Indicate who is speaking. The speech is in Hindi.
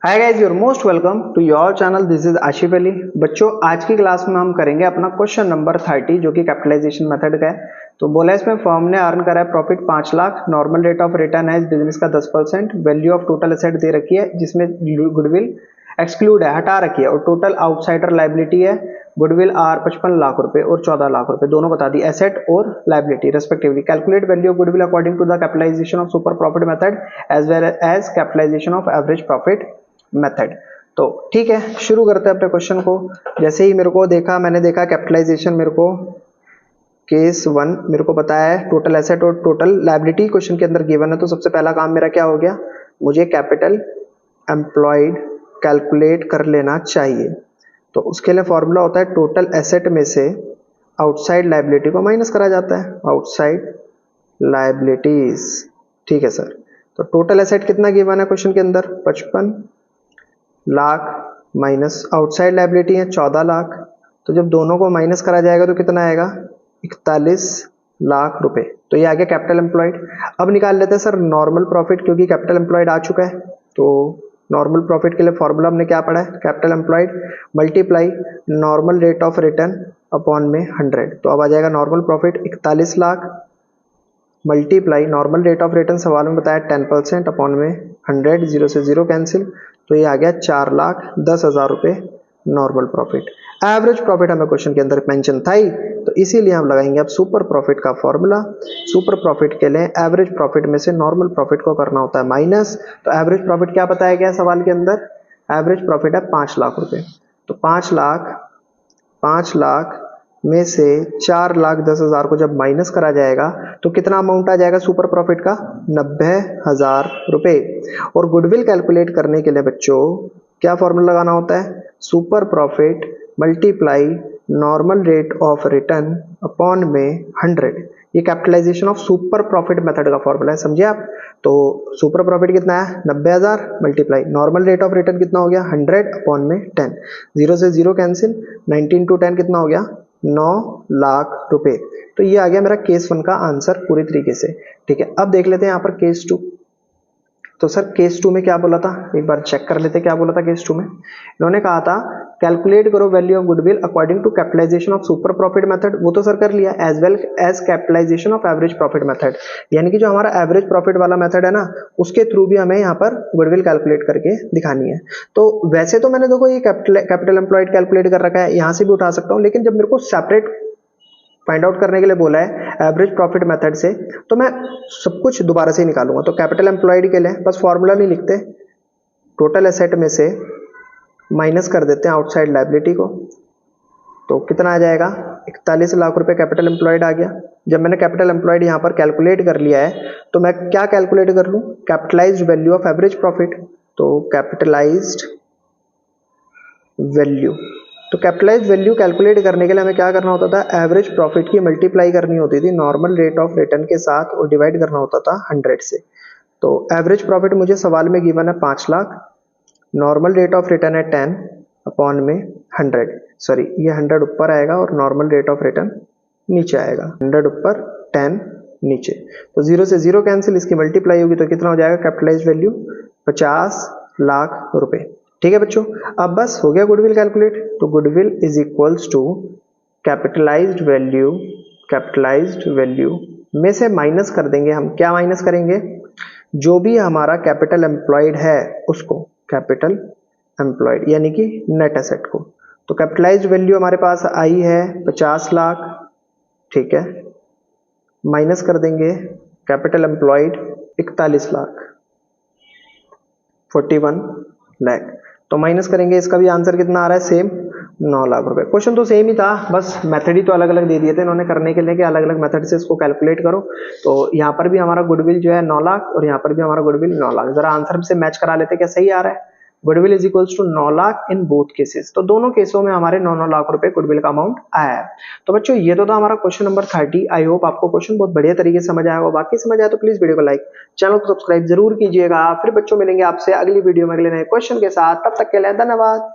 Speaker 1: Hi guys, you're most welcome to your channel. This is Asif Ali. बच्चों, आज की क्लास में हम करेंगे अपना क्वेश्चन नंबर 30 जो कि कैपिटलाइजेशन मेथड का है। तो बोला इसमें फर्म ने अर्न करा है profit 5 lakh, normal rate of return है इस बिजनेस का 10%, वैल्यू ऑफ टोटल एसेट दे रखी है जिसमें गुडविल एक्सक्लूड है, हटा रखी है, और टोटल आउटसाइडर लाइबिलिटी है गुडविल आर 55 लाख रुपए और 14 लाख रुपए, दोनों बता दी, एसेट और liability respectively. Calculate value of goodwill according to the capitalization of super profit method as well as capitalization of average profit method. तो ठीक है, शुरू करते हैं अपने क्वेश्चन को। जैसे ही मैंने देखा कैपिटलाइजेशन, मेरे को केस 1 मेरे को पता है टोटल एसेट और टोटल लायबिलिटी क्वेश्चन के अंदर गिवन है। तो सबसे पहला काम मेरा क्या हो गया, मुझे कैपिटल एम्प्लॉयड कैलकुलेट कर लेना चाहिए। तो उसके लिए फॉर्मूला होता है टोटल एसेट में से आउटसाइड लायबिलिटी को माइनस करा जाता है, आउटसाइड लायबिलिटीज। ठीक है सर। तो टोटल एसेट कितना गिवन है क्वेश्चन के अंदर, 55 लाख माइनस आउटसाइड लायबिलिटी है 14 लाख। तो जब दोनों को माइनस करा जाएगा तो कितना आएगा, 41 लाख रुपए। तो ये आ गया कैपिटल एम्प्लॉयड। अब निकाल लेते हैं सर नॉर्मल प्रॉफिट, क्योंकि कैपिटल एम्प्लॉयड आ चुका है। तो नॉर्मल प्रॉफिट के लिए फॉर्मूला हमने क्या पढ़ा है, capital employed multiply normal rate of return upon में 100। तो अब आ जाएगा normal profit 41 lakh multiply normal rate of return सवाल में बताया 10% अपॉन में 100, जीरो से जीरो कैंसिल। तो ये आ गया 4,10,000 रुपए नॉर्मल प्रॉफिट। एवरेज प्रॉफिट हमें क्वेश्चन के अंदर मेंशन था ही, तो इसीलिए हम लगाएंगे अब सुपर प्रॉफिट का फॉर्मूला। सुपर प्रॉफिट के लिए एवरेज प्रॉफिट में से नॉर्मल प्रॉफिट को करना होता है माइनस। तो एवरेज प्रॉफिट क्या बताया गया सवाल के अंदर, एवरेज प्रॉफिट है 5 लाख रुपए। तो 5 लाख में से 4,10,000 को जब माइनस करा जाएगा तो कितना अमाउंट आ जाएगा सुपर प्रॉफिट का, 90,000 रुपए। और गुडविल कैलकुलेट करने के लिए बच्चों क्या फॉर्मूला लगाना होता है, super profit multiply normal rate of return upon में 100। ये capitalization of super profit method का फॉर्मूला है, समझे आप। तो सुपर प्रॉफिट कितना है 90,000 multiply normal rate of return कितना हो गया 100 अपॉन में 10, जीरो से जीरो कैंसिल, 19 टू 10 कितना हो गया 9 लाख रुपए। तो ये आ गया मेरा केस 1 का आंसर पूरी तरीके से। ठीक है, अब देख लेते हैं यहाँ पर केस 2। तो सर केस 2 में क्या बोला था, एक बार चेक कर लेते हैं क्या बोला था केस 2 में। इन्होंने कहा था कैलकुलेट करो value of goodwill according to capitalization of super profit method. वो तो सर कर लिया, as well as capitalization of average profit method. यानी कि जो हमारा एवरेज प्रॉफिट वाला मेथड है ना, उसके थ्रू भी हमें यहाँ पर गुडविल कैलकुलेट करके दिखानी है। तो वैसे तो मैंने देखो ये कैपिटल एम्प्लॉयड कैलकुलेट कर रखा है, यहाँ से भी उठा सकता हूँ, लेकिन जब मेरे को सेपरेट फाइंड आउट करने के लिए बोला है एवरेज प्रॉफिट मेथड से, तो मैं सब कुछ दोबारा से ही निकालूंगा। तो कैपिटल एम्प्लॉयड के लिए बस फॉर्मूला नहीं लिखते, टोटल एसेट में से माइनस कर देते हैं आउटसाइड लायबिलिटी को। तो कितना आ जाएगा, 41 लाख रुपए कैपिटल एम्प्लॉयड आ गया। जब मैंने कैपिटल एम्प्लॉयड यहाँ पर कैलकुलेट कर लिया है, तो मैं क्या कैलकुलेट कर लूँ, capitalised value of average profit. तो कैपिटलाइज्ड वैल्यू, तो कैपिटलाइज्ड वैल्यू कैलकुलेट करने के लिए हमें क्या करना होता था, एवरेज प्रॉफिट की मल्टीप्लाई करनी होती थी नॉर्मल रेट ऑफ रिटर्न के साथ और डिवाइड करना होता था 100 से। तो एवरेज प्रॉफिट मुझे सवाल में गिवन है 5 lakh, normal rate of return है 10 अपॉन में 100। सॉरी, ये 100 ऊपर आएगा और नॉर्मल रेट ऑफ रिटर्न नीचे आएगा, 100 ऊपर 10 नीचे। तो जीरो से जीरो कैंसिल, इसकी मल्टीप्लाई होगी तो कितना हो जाएगा, कैपिटलाइज्ड वैल्यू 50 लाख रुपए। ठीक है बच्चों, अब बस हो गया गुडविल कैलकुलेट। तो goodwill is equals to capitalized value में से माइनस कर देंगे हम, क्या माइनस करेंगे, जो भी हमारा कैपिटल एम्प्लॉयड है उसको, कैपिटल एम्प्लॉयड यानी कि नेट एसेट को। तो कैपिटलाइज्ड वैल्यू हमारे पास आई है 50 लाख, ठीक है, माइनस कर देंगे कैपिटल एम्प्लॉयड 41 लाख, 41 लाख। तो माइनस करेंगे, इसका भी आंसर कितना आ रहा है, सेम 9 लाख रुपए। क्वेश्चन तो सेम ही था, बस मेथड ही तो अलग अलग दे दिए थे इन्होंने करने के लिए कि अलग अलग मेथड से इसको कैलकुलेट करो। तो यहाँ पर भी हमारा गुडविल जो है 9 लाख और यहाँ पर भी हमारा गुडविल 9 लाख। जरा आंसर से मैच करा लेते क्या सही आ रहा है। Goodwill is equals to 9 lakh in both cases. तो दोनों केसों में हमारे 9-9 लाख रुपए गुडविल का अमाउंट आया है। तो बच्चों ये तो था हमारा क्वेश्चन नंबर 30। आई होप आपको क्वेश्चन बहुत बढ़िया तरीके से समझ आया होगा। बाकी समझ आया तो प्लीज वीडियो को लाइक, चैनल को सब्सक्राइब जरूर कीजिएगा। फिर बच्चों मिलेंगे आपसे अगली वीडियो में अगले नए क्वेश्चन के साथ, तब तक के लिए धन्यवाद।